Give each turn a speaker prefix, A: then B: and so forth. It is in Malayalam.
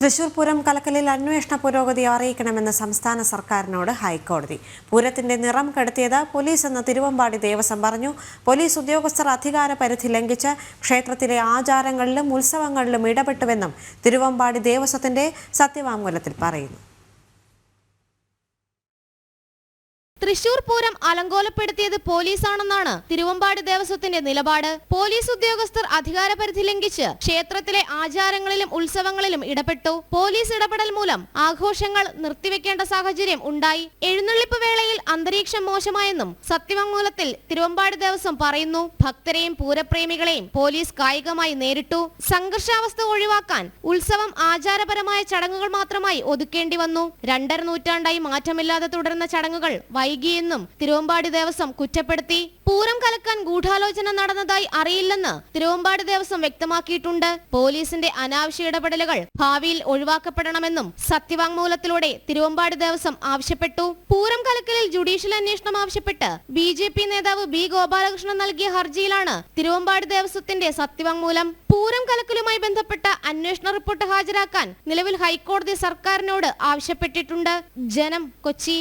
A: തൃശൂർ പൂരം കലക്കലിൽ അന്വേഷണ പുരോഗതി അറിയിക്കണമെന്ന് സംസ്ഥാന സർക്കാരിനോട് ഹൈക്കോടതി. പൂരത്തിന്റെ നിറം കെടുത്തിയത് പോലീസെന്ന് തിരുവമ്പാടി ദേവസ്വം പറഞ്ഞു. പോലീസ് ഉദ്യോഗസ്ഥർ അധികാര പരിധി ലംഘിച്ച് ക്ഷേത്രത്തിലെ ആചാരങ്ങളിലും ഉത്സവങ്ങളിലും ഇടപെട്ടുവെന്നും തിരുവമ്പാടി ദേവസ്വത്തിന്റെ സത്യവാങ്മൂലത്തിൽ പറയുന്നു.
B: തൃശൂർ പൂരം അലങ്കോലപ്പെടുത്തിയത് പോലീസാണെന്നാണ് തിരുവമ്പാടി ദേവസ്വത്തിന്റെ നിലപാട്. പോലീസ് ഉദ്യോഗസ്ഥർ അധികാരപരിധി ലംഘിച്ച് ക്ഷേത്രത്തിലെ ആചാരങ്ങളിലും ഉത്സവങ്ങളിലും ഇടപെട്ടു. പോലീസ് ഇടപെടൽ മൂലം ആഘോഷങ്ങൾ നിർത്തിവെക്കേണ്ട സാഹചര്യം ഉണ്ടായി. എഴുന്നള്ളിപ്പ് വേളയിൽ അന്തരീക്ഷം മോശമായെന്നും സത്യവാങ്മൂലത്തിൽ തിരുവമ്പാടി ദേവസ്വം പറയുന്നു. ഭക്തരെയും പൂരപ്രേമികളെയും പോലീസ് കായികമായി നേരിട്ടു. സംഘർഷാവസ്ഥ ഒഴിവാക്കാൻ ഉത്സവം ആചാരപരമായ ചടങ്ങുകൾ മാത്രമായി ഒതുക്കേണ്ടി വന്നു. 2.5 നൂറ്റാണ്ടായി മാറ്റമില്ലാതെ തുടരുന്ന ചടങ്ങുകൾ വൈകിയെന്നും തിരുവമ്പാടി ദേവസ്വം കുറ്റപ്പെടുത്തി. പൂരം കലക്കാൻ ഗൂഢാലോചന നടന്നതായി അറിയില്ലെന്ന് തിരുവമ്പാടി ദേവസ്വം വ്യക്തമാക്കിയിട്ടുണ്ട്. പോലീസിന്റെ അനാവശ്യ ഇടപെടലുകൾ ഭാവിയിൽ ഒഴിവാക്കപ്പെടണമെന്നും സത്യവാങ്മൂലത്തിലൂടെ തിരുവമ്പാടി ദേവസ്വം ആവശ്യപ്പെട്ടു. പൂരം കലക്കലിൽ ജുഡീഷ്യൽ അന്വേഷണം ആവശ്യപ്പെട്ട് BJP നേതാവ് B. ഗോപാലകൃഷ്ണൻ നൽകിയ ഹർജിയിലാണ് തിരുവമ്പാടി ദേവസ്വത്തിന്റെ സത്യവാങ്മൂലം. പൂരം കലക്കലുമായി ബന്ധപ്പെട്ട അന്വേഷണ റിപ്പോർട്ട് ഹാജരാക്കാൻ നിലവിൽ ഹൈക്കോടതി സർക്കാരിനോട് ആവശ്യപ്പെട്ടിട്ടുണ്ട്. ജനം, കൊച്ചി.